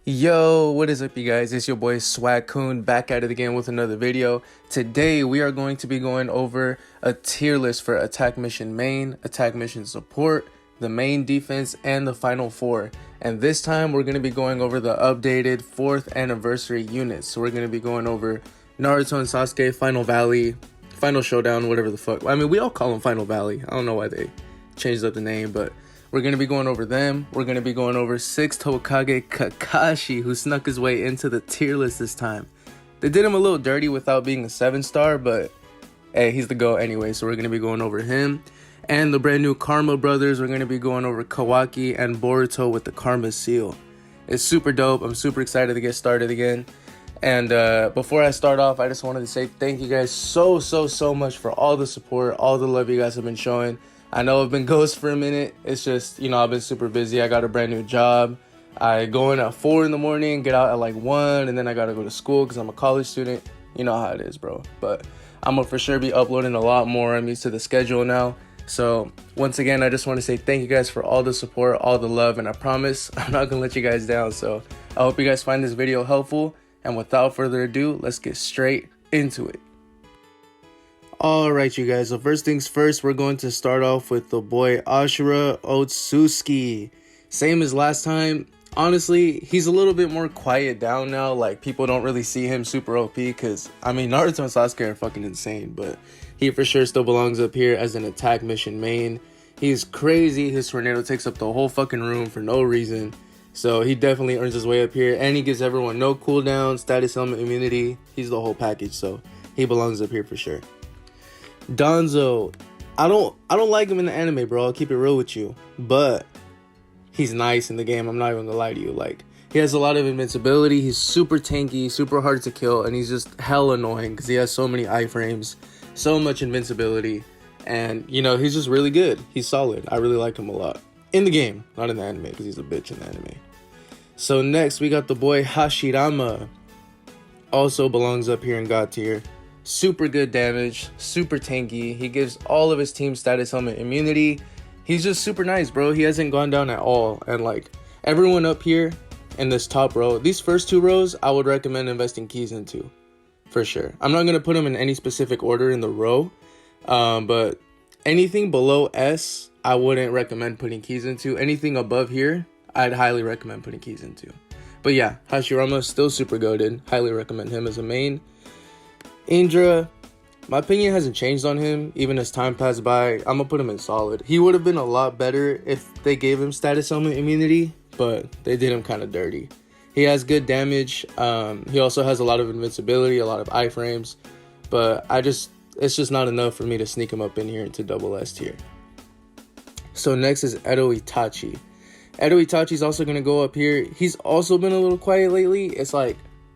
Yo, what is up, you guys? It's your boy Swag-Kun back at it again with another video. Today we are going to be going over a tier list for attack mission main, attack mission support, the main defense, and the final four. And this time we're going to be going over the updated 4th anniversary units. So we're going to be going over Naruto and Sasuke, Final Valley, Final Showdown, whatever the fuck. I mean, we all call them Final Valley. I don't know why they changed up the name, but we're going to be going over them. We're going to be going over 6th Hokage Kakashi, who snuck his way into the tier list this time. They did him a little dirty without being a 7-star, but hey, he's the GOAT anyway, so we're going to be going over him. And the brand new Karma brothers, we're going to be going over Kawaki and Boruto with the Karma seal. It's super dope. I'm super excited to get started again. And before I start off, I just wanted to say thank you guys so much for all the support, all the love you guys have been showing. I know I've been ghost for a minute. It's just, I've been super busy. I got a brand new job. I go in at 4 in the morning, get out at like 1, and then I got to go to school because I'm a college student. You know how it is, bro. But I'm going to for sure be uploading a lot more. I'm used to the schedule now. So once again, I just want to say thank you guys for all the support, all the love, and I promise I'm not going to let you guys down. So I hope you guys find this video helpful. And without further ado, let's get straight into it. Alright, you guys, so first things first, we're going to start off with the boy Ashura Otsutsuki. Same as last time. Honestly, he's a little bit more quiet down now. Like, people don't really see him super OP because, Naruto and Sasuke are fucking insane, but he for sure still belongs up here as an attack mission main. He's crazy. His tornado takes up the whole fucking room for no reason. So he definitely earns his way up here, and he gives everyone no cooldown, status element immunity. He's the whole package, so he belongs up here for sure. Danzo, I don't like him in the anime, bro. I'll keep it real with you, but he's nice in the game. I'm not even gonna lie to you. Like, he has a lot of invincibility. He's super tanky, super hard to kill, and he's just hell annoying because he has so many iframes, so much invincibility, and he's just really good. He's solid. I really like him a lot in the game, not in the anime because he's a bitch in the anime. So next we got the boy Hashirama. Also belongs up here in God tier. Super good damage, super tanky. He gives all of his team status element immunity. He's just super nice, bro. He hasn't gone down at all. And like everyone up here in this top row, these first 2 rows, I would recommend investing keys into for sure. I'm not going to put them in any specific order in the row, but anything below S, I wouldn't recommend putting keys into. Anything above here, I'd highly recommend putting keys into. But yeah, Hashirama is still super goated. Highly recommend him as a main. Indra, my opinion hasn't changed on him even as time passed by. I'm gonna put him in solid. He would have been a lot better if they gave him status element immunity, but they did him kind of dirty. He has good damage. He also has a lot of invincibility, a lot of iframes, but it's just not enough for me to sneak him up in here into double S tier. So next is Edo Itachi. Edo Itachi's also gonna go up here. He's also been a little quiet lately.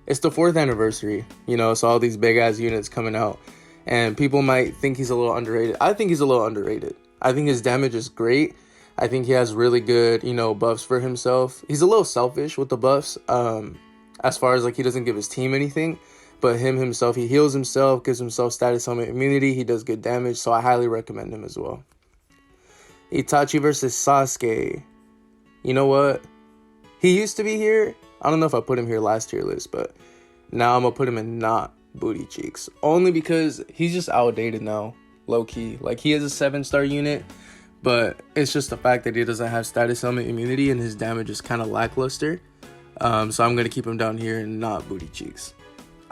It's the 4th anniversary, so all these big ass units coming out, and people might think he's a little underrated. I think he's a little underrated. I think his damage is great. I think he has really good, buffs for himself. He's a little selfish with the buffs, as far as like he doesn't give his team anything, but himself, he heals himself, gives himself status element immunity. He does good damage, so I highly recommend him as well. Itachi versus Sasuke. You know what? He used to be here. I don't know if I put him here last tier list, but now I'm going to put him in not booty cheeks. Only because he's just outdated now, low-key. Like, he is a 7-star unit, but it's just the fact that he doesn't have status element immunity and his damage is kind of lackluster. So I'm going to keep him down here and not booty cheeks.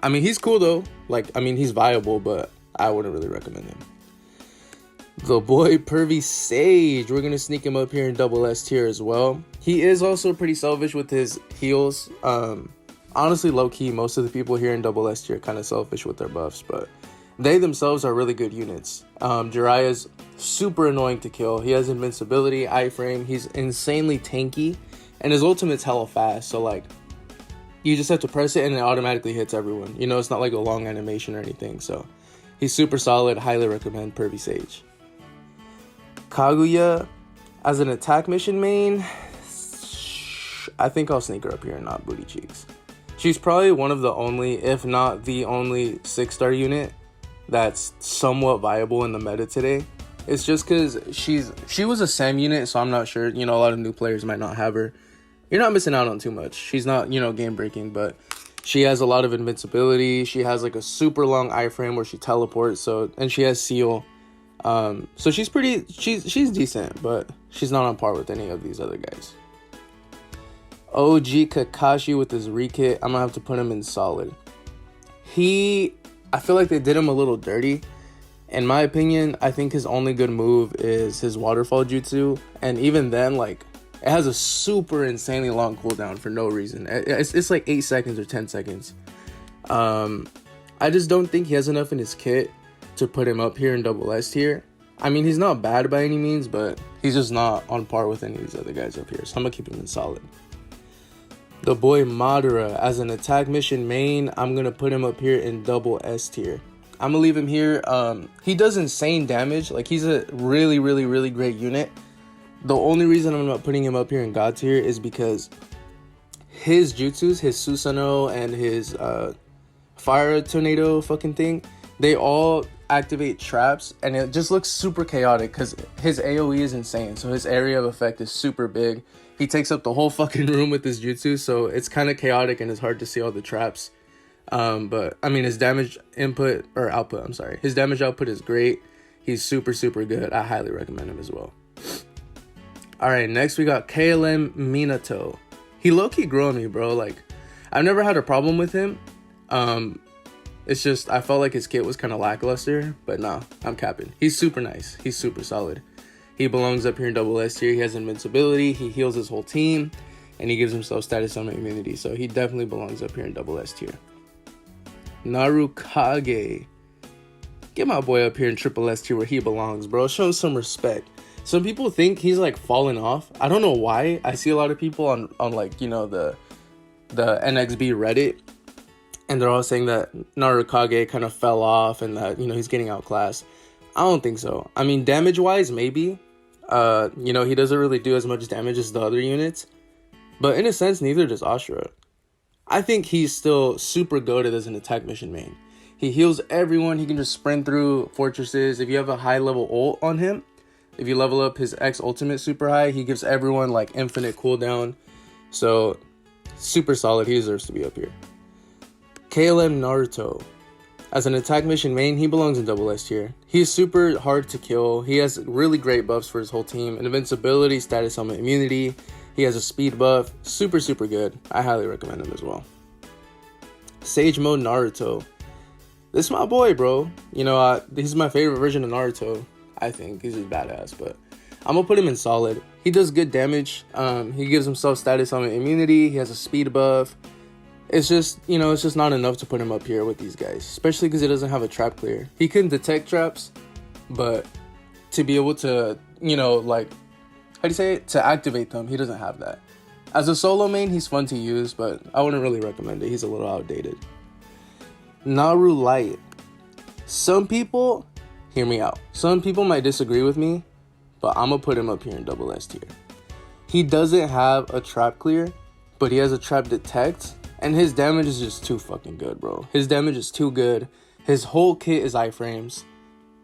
He's cool, though. He's viable, but I wouldn't really recommend him. The boy Pervy Sage, we're going to sneak him up here in double S tier as well. He is also pretty selfish with his heals. Honestly, low-key, most of the people here in double S tier are kind of selfish with their buffs, but they themselves are really good units. Jiraiya's super annoying to kill. He has invincibility, iframe, he's insanely tanky, and his ultimate's hella fast, so like, you just have to press it and it automatically hits everyone. It's not like a long animation or anything, so he's super solid. Highly recommend Pervy Sage. Kaguya, as an attack mission main, I think I'll sneak her up here and not booty cheeks. She's probably one of the only, if not the only 6-star unit that's somewhat viable in the meta today. It's just because she was a SAM unit, so I'm not sure. A lot of new players might not have her. you're not missing out on too much. She's not, game breaking, but she has a lot of invincibility. She has like a super long iframe where she teleports. And she has seal. So she's decent, but she's not on par with any of these other guys. OG Kakashi with his rekit, I'm gonna have to put him in solid. I feel like they did him a little dirty. In my opinion, I think his only good move is his waterfall jutsu, and even then, like, it has a super insanely long cooldown for no reason. It's like 8 seconds or 10 seconds. I just don't think he has enough in his kit to put him up here in double S tier. I mean, he's not bad by any means, but he's just not on par with any of these other guys up here, so I'm gonna keep him in solid. The boy Madara, as an attack mission main, I'm going to put him up here in double S tier. I'm going to leave him here. He does insane damage. Like, he's a really, really, really great unit. The only reason I'm not putting him up here in God tier is because his jutsus, his Susanoo and his fire tornado fucking thing, they all activate traps, and it just looks super chaotic because his AoE is insane. So his area of effect is super big. He takes up the whole fucking room with his jutsu, so it's kind of chaotic and it's hard to see all the traps. But I mean, his damage output, his damage output is great. He's super, super good. I highly recommend him as well. All right, next we got KLM Minato. He low-key grew on me, bro. Like, I've never had a problem with him. It's just, I felt like his kit was kind of lackluster, but nah, I'm capping. He's super nice. He's super solid. He belongs up here in double S tier. He has invincibility. He heals his whole team, and he gives himself status summon immunity. So he definitely belongs up here in double S tier. Narukage. Get my boy up here in triple S tier where he belongs, bro. Show him some respect. Some people think he's like falling off. I don't know why. I see a lot of people on like, the NXB Reddit, and they're all saying that Narukage kind of fell off and that, he's getting outclassed. I don't think so. I mean, damage-wise, maybe. He doesn't really do as much damage as the other units. But in a sense, neither does Ashura. I think he's still super goated as an attack mission main. He heals everyone. He can just sprint through fortresses. If you have a high-level ult on him, if you level up his X ultimate super high, he gives everyone, like, infinite cooldown. So, super solid. He deserves to be up here. KLM Naruto. As an attack mission main, he belongs in double S tier. He's super hard to kill. He has really great buffs for his whole team. Invincibility, status summon immunity. He has a speed buff. Super, super good. I highly recommend him as well. Sage Mode Naruto. This is my boy, bro. He's my favorite version of Naruto. I think he's just badass, but I'm gonna put him in solid. He does good damage. He gives himself status summon immunity. He has a speed buff. It's just, it's just not enough to put him up here with these guys, especially because he doesn't have a trap clear. He can detect traps, but to be able to, to activate them, he doesn't have that. As a solo main, he's fun to use, but I wouldn't really recommend it. He's a little outdated. Naru Light. Some people, hear me out. Some people might disagree with me, but I'm going to put him up here in double S tier. He doesn't have a trap clear, but he has a trap detect. And his damage is just too fucking good, bro. His damage is too good. His whole kit is iframes.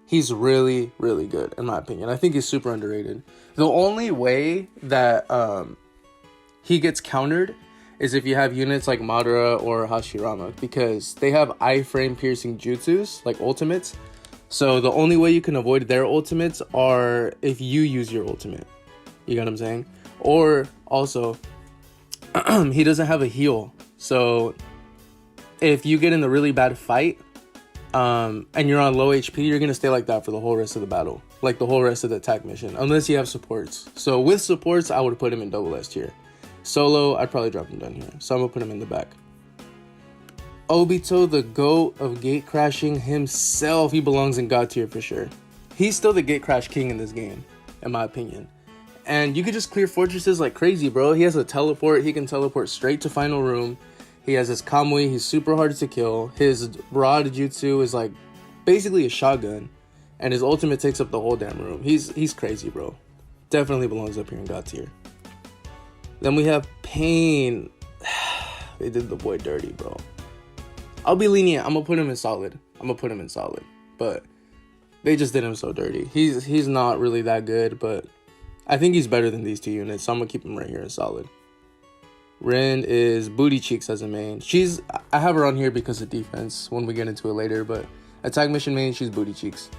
He's really, really good, in my opinion. I think he's super underrated. The only way that he gets countered is if you have units like Madara or Hashirama, because they have iframe piercing jutsus, like ultimates. So the only way you can avoid their ultimates are if you use your ultimate. You get what I'm saying? Or also, he doesn't have a heal. So if you get in a really bad fight and you're on low HP, you're going to stay like that for the whole rest of the battle. Like the whole rest of the attack mission. Unless you have supports. So with supports, I would put him in double S tier. Solo, I'd probably drop him down here. So I'm going to put him in the back. Obito, the GOAT of gate crashing himself. He belongs in God tier for sure. He's still the gate crash king in this game, in my opinion. And you could just clear fortresses like crazy, bro. He has a teleport. He can teleport straight to final room. He has his Kamui. He's super hard to kill. His Rod Jutsu is like basically a shotgun. And his ultimate takes up the whole damn room. He's crazy, bro. Definitely belongs up here in God tier. Then we have Pain. They did the boy dirty, bro. I'll be lenient. I'm going to put him in solid. But they just did him so dirty. He's not really that good, but I think he's better than these two units. So I'm going to keep him right here in solid. Rin is Booty Cheeks as a main. I have her on here because of defense when we get into it later, but attack mission main, she's Booty Cheeks.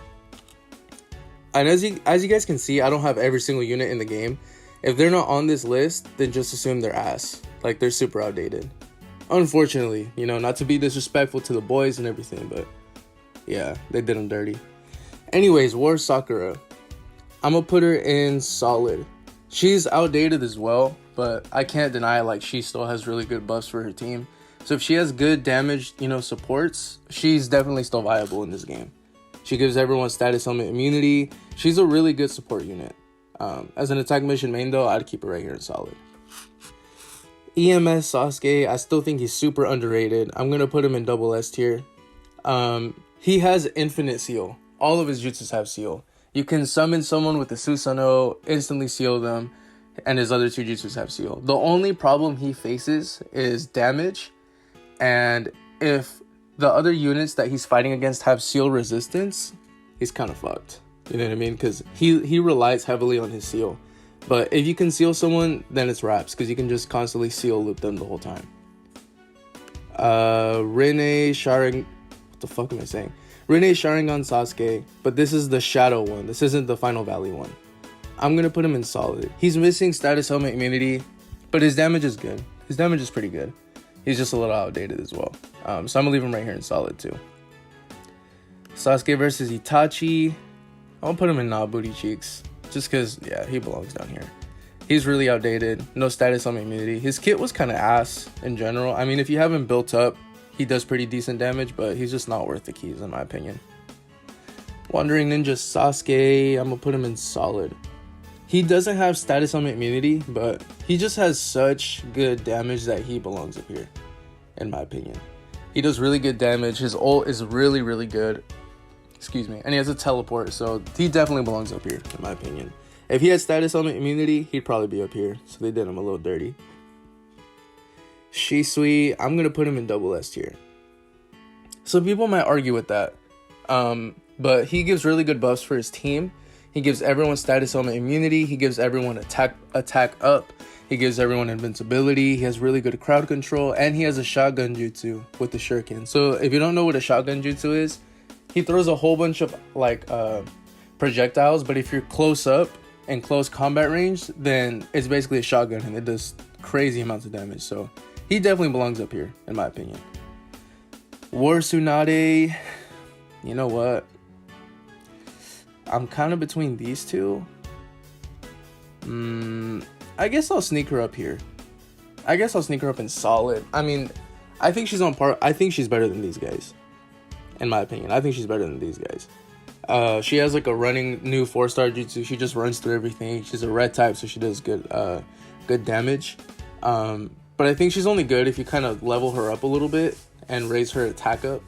And as you guys can see, I don't have every single unit in the game. If they're not on this list, then just assume they're ass. Like, they're super outdated. Unfortunately, you know, not to be disrespectful to the boys and everything, but yeah, they did them dirty. Anyways, War Sakura. I'm gonna put her in solid. She's outdated as well, but I can't deny, like, she still has really good buffs for her team. So if she has good damage, you know, supports, she's definitely still viable in this game. She gives everyone status element immunity. She's a really good support unit. As an attack mission main, though, I'd keep her right here in solid. EMS Sasuke, I still think he's super underrated. I'm going to put him in double S tier. He has infinite seal. All of his jutsus have seal. You can summon someone with the Susanoo, instantly seal them, and his other two jutsus have seal. The only problem he faces is damage, and if the other units that he's fighting against have seal resistance, he's kind of fucked. You know what I mean? Because he relies heavily on his seal. But if you can seal someone, then it's wraps, because you can just constantly seal loop them the whole time. Rinne Sharingan... What the fuck am I saying? Rinne Sharingan Sasuke, but this is the Shadow one. This isn't the Final Valley one. I'm going to put him in solid. He's missing status helmet immunity, but his damage is good. His damage is pretty good. He's just a little outdated as well. So I'm going to leave him right here in solid too. Sasuke versus Itachi. I'll put him in Booty Cheeks. Just because, yeah, he belongs down here. He's really outdated. No status on immunity. His kit was kind of ass in general. I mean, if you have him built up, he does pretty decent damage, but he's just not worth the keys in my opinion. Wandering Ninja Sasuke. I'm going to put him in solid. He doesn't have status on immunity, but he just has such good damage that he belongs up here, in my opinion. He does really good damage. His ult is really, really good. Excuse me. And he has a teleport, so he definitely belongs up here, in my opinion. If he had status element immunity, he'd probably be up here. So they did him a little dirty. Shisui, I'm going to put him in double S tier. Some people might argue with that. But he gives really good buffs for his team. He gives everyone status element immunity. He gives everyone attack up. He gives everyone invincibility. He has really good crowd control. And he has a shotgun jutsu with the shuriken. So if you don't know what a shotgun jutsu is, he throws a whole bunch of like projectiles. But if you're close up and close combat range, then it's basically a shotgun. And it does crazy amounts of damage. So he definitely belongs up here, in my opinion. War Tsunade. You know what? I'm kind of between these two. I guess I'll sneak her up here. I guess I'll sneak her up in solid. I mean, I think she's on par. I think she's better than these guys. In my opinion, I think she's better than these guys. She has like a running new 4-star jutsu. She just runs through everything. She's a red type, so she does good damage. But I think she's only good if you kind of level her up a little bit and raise her attack up.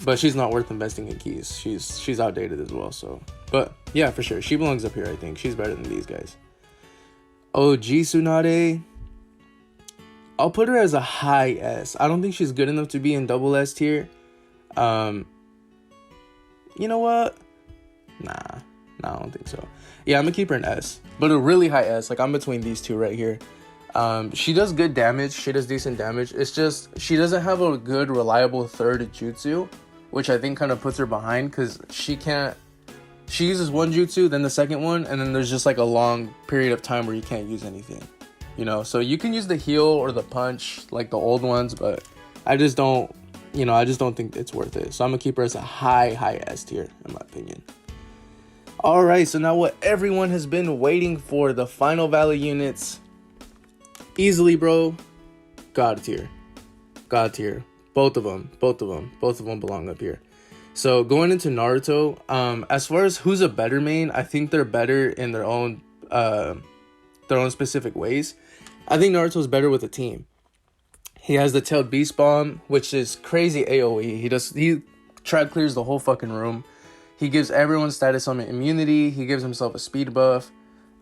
But she's not worth investing in keys. She's outdated as well. So, but yeah, for sure, she belongs up here. I think she's better than these guys. OG Tsunade, I'll put her as a high S. I don't think she's good enough to be in double S tier. You know what? Nah, I don't think so. Yeah, I'm gonna keep her in S, but a really high S. Like, I'm between these two right here. She does good damage. She does decent damage. It's just she doesn't have a good, reliable third jutsu, which I think kind of puts her behind, because she uses one jutsu, then the second one, and then there's just like a long period of time where you can't use anything, you know? So you can use the heal or the punch, like the old ones, but I just don't think it's worth it. So I'm gonna keep her as a high S tier, in my opinion. All right, so now what everyone has been waiting for, the Final Valley units. Easily, bro. God tier. Both of them belong up here. So going into Naruto, as far as who's a better main, I think they're better in their own specific ways. I think Naruto's better with a team. He has the tailed beast bomb, which is crazy AoE. He track clears the whole fucking room. He gives everyone status on immunity. He gives himself a speed buff.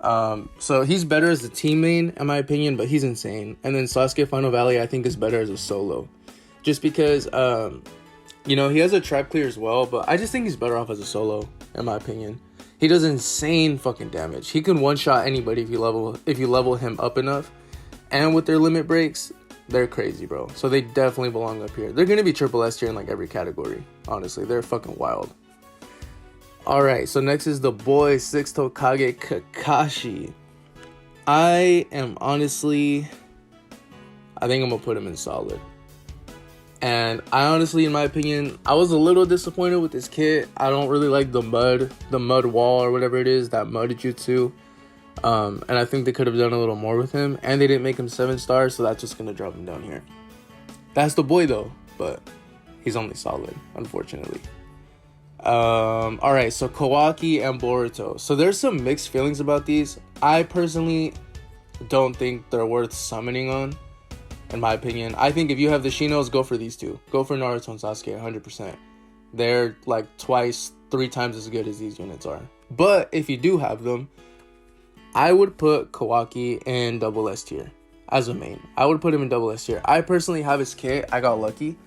So he's better as the team main, in my opinion, but he's insane. And then Sasuke Final Valley, I think, is better as a solo. Just because, he has a trap clear as well, but I just think he's better off as a solo, in my opinion. He does insane fucking damage. He can one-shot anybody if you level him up enough. and with their limit breaks, they're crazy, bro. So they definitely belong up here. They're gonna be triple S tier in like every category. Honestly, they're fucking wild. All right, so next is the boy Six Tokage Kakashi. I think I'm gonna put him in solid. And I honestly, in my opinion, I was a little disappointed with this kit. I don't really like the mud wall or whatever it is, that mud jutsu. And I think they could have done a little more with him. And they didn't make him 7 stars, so that's just gonna drop him down here. That's the boy though, but he's only solid, unfortunately. Alright, so Kawaki and Boruto. So there's some mixed feelings about these. I personally don't think they're worth summoning on, in my opinion. I think if you have the Shinos, go for these two. Go for Naruto and Sasuke 100%. They're like 3 times as good as these units are. But if you do have them, I would put Kawaki in double S tier as a main. I would put him in double S tier. I personally have his kit. I got lucky.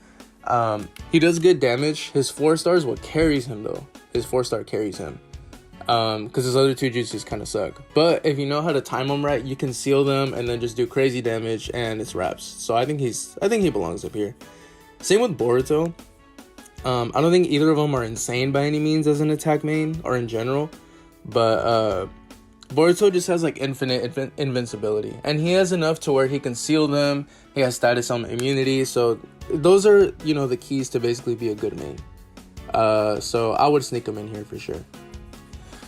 He does good damage. His 4 stars what carries him though. His 4-star carries him. Because his other 2 jutsus kind of suck. But if you know how to time them right, you can seal them and then just do crazy damage and it's wraps. So I think he belongs up here. Same with Boruto. I don't think either of them are insane by any means as an attack main or in general. But Boruto just has like infinite invincibility. And he has enough to where he can seal them. He has status element immunity. So those are, the keys to basically be a good main. So I would sneak him in here for sure.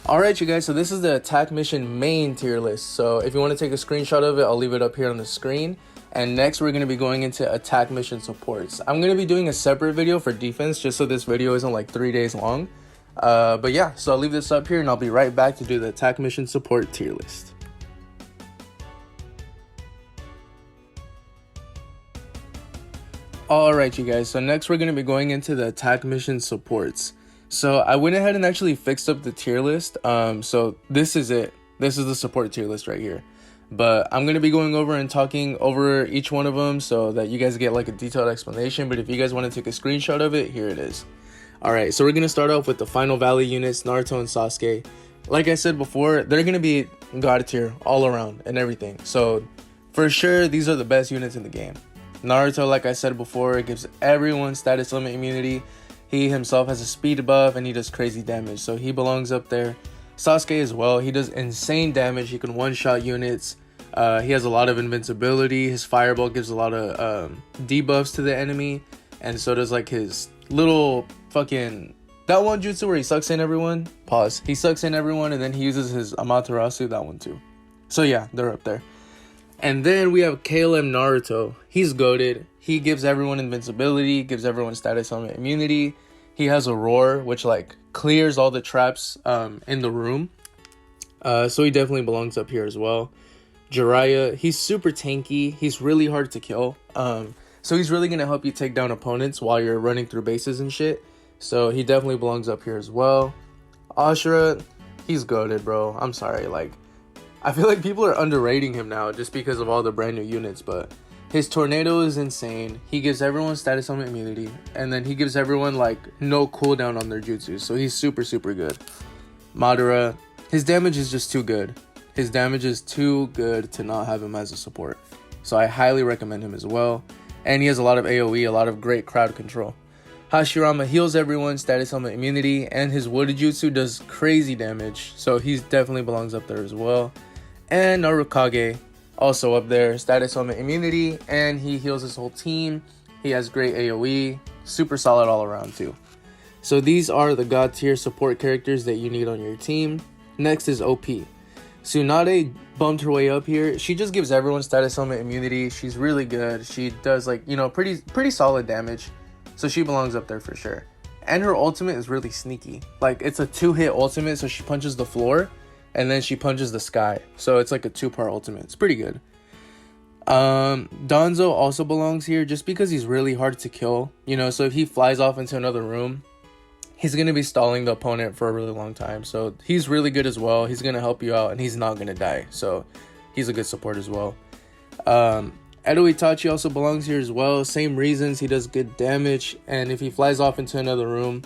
Alright you guys, so this is the attack mission main tier list. So if you want to take a screenshot of it, I'll leave it up here on the screen. And next we're going to be going into attack mission supports. I'm going to be doing a separate video for defense just so this video isn't like 3 days long. But yeah, so I'll leave this up here and I'll be right back to do the attack mission support tier list. Alright you guys, so next we're going to be going into the attack mission supports. So I went ahead and actually fixed up the tier list. So this is it. This is the support tier list right here. But I'm going to be going over and talking over each one of them so that you guys get like a detailed explanation. But if you guys want to take a screenshot of it, here it is. Alright, so we're going to start off with the Final Valley units, Naruto and Sasuke. Like I said before, they're going to be God tier all around and everything. So for sure, these are the best units in the game. Naruto, like I said before, gives everyone status limit immunity. He himself has a speed buff and he does crazy damage, so he belongs up there. Sasuke as well, he does insane damage. He can one-shot units. He has a lot of invincibility. His fireball gives a lot of debuffs to the enemy, and so does like his little fucking, that one jutsu where he sucks in everyone. Pause. He sucks in everyone and then he uses his Amaterasu, that one too. So yeah, they're up there. And then we have KLM Naruto. He's goated. He gives everyone invincibility, gives everyone status element immunity. He has a roar, which like clears all the traps in the room. So he definitely belongs up here as well. Jiraiya, he's super tanky. He's really hard to kill. So he's really going to help you take down opponents while you're running through bases and shit. So he definitely belongs up here as well. Ashura, he's goated, bro. I'm sorry. Like, I feel like people are underrating him now just because of all the brand new units, but his tornado is insane. He gives everyone status element immunity, and then he gives everyone like no cooldown on their jutsus, so he's super good. Madara, his damage is just too good. His damage is too good to not have him as a support, so I highly recommend him as well. And he has a lot of AoE, a lot of great crowd control. Hashirama heals everyone, status element immunity, and his wood jutsu does crazy damage, so he definitely belongs up there as well. And Narukage, also up there, status element immunity, and he heals his whole team. He has great AoE, super solid all around too. So these are the god tier support characters that you need on your team. Next is OP. Tsunade bumped her way up here. She just gives everyone status element immunity. She's really good. She does like, pretty solid damage. So she belongs up there for sure. And her ultimate is really sneaky. Like, it's a 2-hit ultimate, so she punches the floor and then she punches the sky. So it's like a 2-part ultimate. It's pretty good. Danzo also belongs here just because he's really hard to kill. So if he flies off into another room, he's going to be stalling the opponent for a really long time. So he's really good as well. He's going to help you out and he's not going to die. So he's a good support as well. Edo Itachi also belongs here as well. Same reasons. He does good damage. And if he flies off into another room,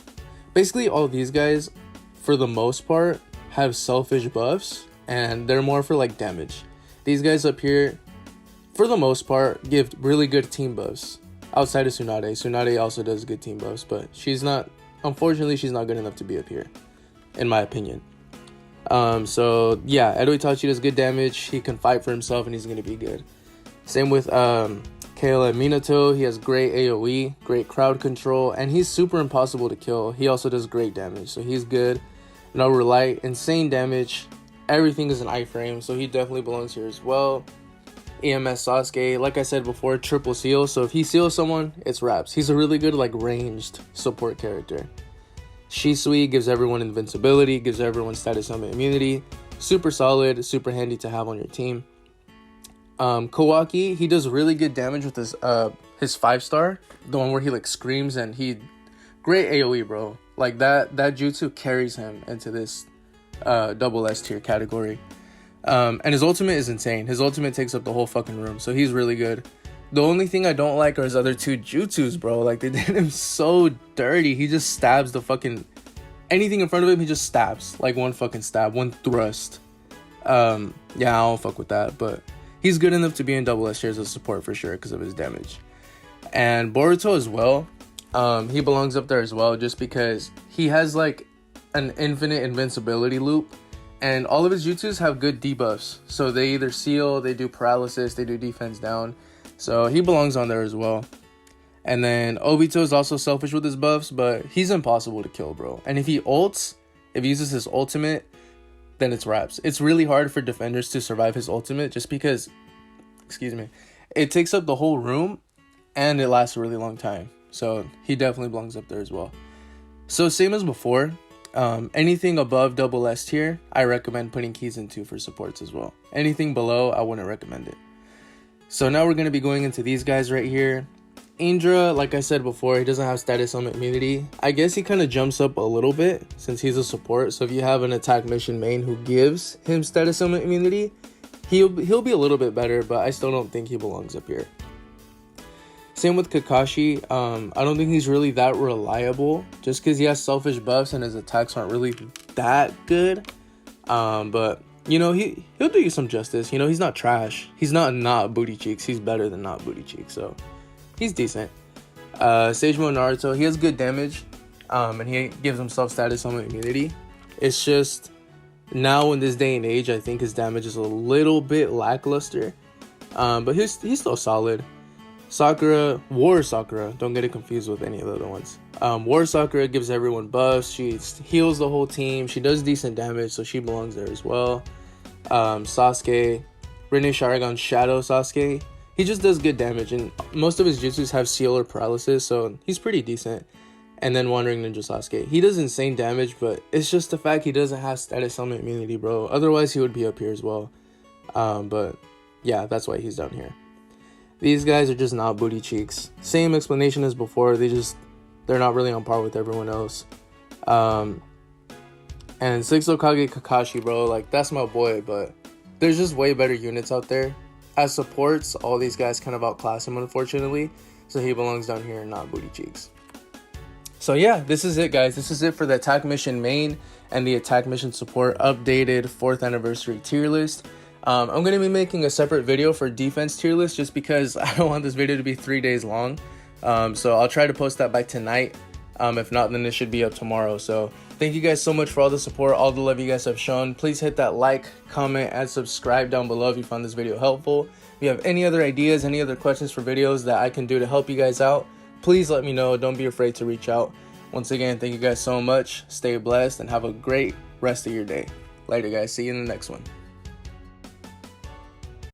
basically all these guys, for the most part, have selfish buffs. And they're more for like damage. These guys up here, for the most part, give really good team buffs. Outside of Tsunade. Tsunade also does good team buffs, but unfortunately, she's not good enough to be up here, in my opinion. So yeah, Edo Itachi does good damage. He can fight for himself and he's going to be good. Same with Kayla Minato. He has great AoE, great crowd control, and he's super impossible to kill. He also does great damage, so he's good. Naru Light, insane damage. Everything is an iframe, so he definitely belongs here as well. EMS Sasuke, like I said before, triple seal, so if he seals someone, it's wraps. He's a really good like ranged support character. Shisui gives everyone invincibility, gives everyone status summon immunity. Super solid, super handy to have on your team. Kawaki, he does really good damage with his 5-star, the one where he like screams, and great AoE, bro. Like that jutsu carries him into this double S tier category. And his ultimate is insane. His ultimate takes up the whole fucking room, so he's really good. The only thing I don't like are his other 2 jutsus, bro. Like, they did him so dirty. He just stabs the fucking... anything in front of him, he just stabs. Like, one fucking stab, one thrust. Yeah, I don't fuck with that, but he's good enough to be in double S tier as a support for sure because of his damage. And Boruto as well. He belongs up there as well just because he has, like, an infinite invincibility loop. And all of his jutsus have good debuffs. So they either seal, they do paralysis, they do defense down. So he belongs on there as well. And then Obito is also selfish with his buffs, but he's impossible to kill, bro. And if he uses his ultimate, then it's wraps. It's really hard for defenders to survive his ultimate just because, it takes up the whole room and it lasts a really long time. So he definitely belongs up there as well. So same as before. Anything above double S tier, I recommend putting keys into for supports as well. Anything below, I wouldn't recommend it. So now we're going to be going into these guys right here. Indra, like I said before, he doesn't have status summon immunity. I guess he kind of jumps up a little bit since he's a support. So if you have an attack mission main who gives him status summon immunity, he'll be a little bit better, but I still don't think he belongs up here. Same with Kakashi. I don't think he's really that reliable just because he has selfish buffs and his attacks aren't really that good. But, you know, he'll do you some justice. You know, he's not trash. He's not booty cheeks. He's better than not booty cheeks. So he's decent. Sagemo Naruto, he has good damage. And he gives himself status summon immunity. It's just now in this day and age, I think his damage is a little bit lackluster. But he's still solid. Sakura, War Sakura, don't get it confused with any of the other ones. War Sakura gives everyone buffs, she heals the whole team, she does decent damage, so she belongs there as well. Sasuke, Rinne Sharingan Shadow Sasuke, he just does good damage, and most of his jutsus have seal or paralysis, so he's pretty decent. And then Wandering Ninja Sasuke, he does insane damage, but it's just the fact he doesn't have status summon immunity, bro. Otherwise, he would be up here as well. But yeah, that's why he's down here. These guys are just not booty cheeks. Same explanation as before. They're not really on par with everyone else. And Six Hokage Kakashi, bro, like that's my boy. But there's just way better units out there. As supports, all these guys kind of outclass him, unfortunately. So he belongs down here and not booty cheeks. So yeah, this is it, guys. This is it for the attack mission main and the attack mission support updated 4th anniversary tier list. I'm going to be making a separate video for defense tier list just because I don't want this video to be 3 days long. So I'll try to post that by tonight. If not, then it should be up tomorrow. So thank you guys so much for all the support, all the love you guys have shown. Please hit that like, comment, and subscribe down below if you found this video helpful. If you have any other ideas, any other questions for videos that I can do to help you guys out, please let me know. Don't be afraid to reach out. Once again, thank you guys so much. Stay blessed and have a great rest of your day. Later, guys. See you in the next one.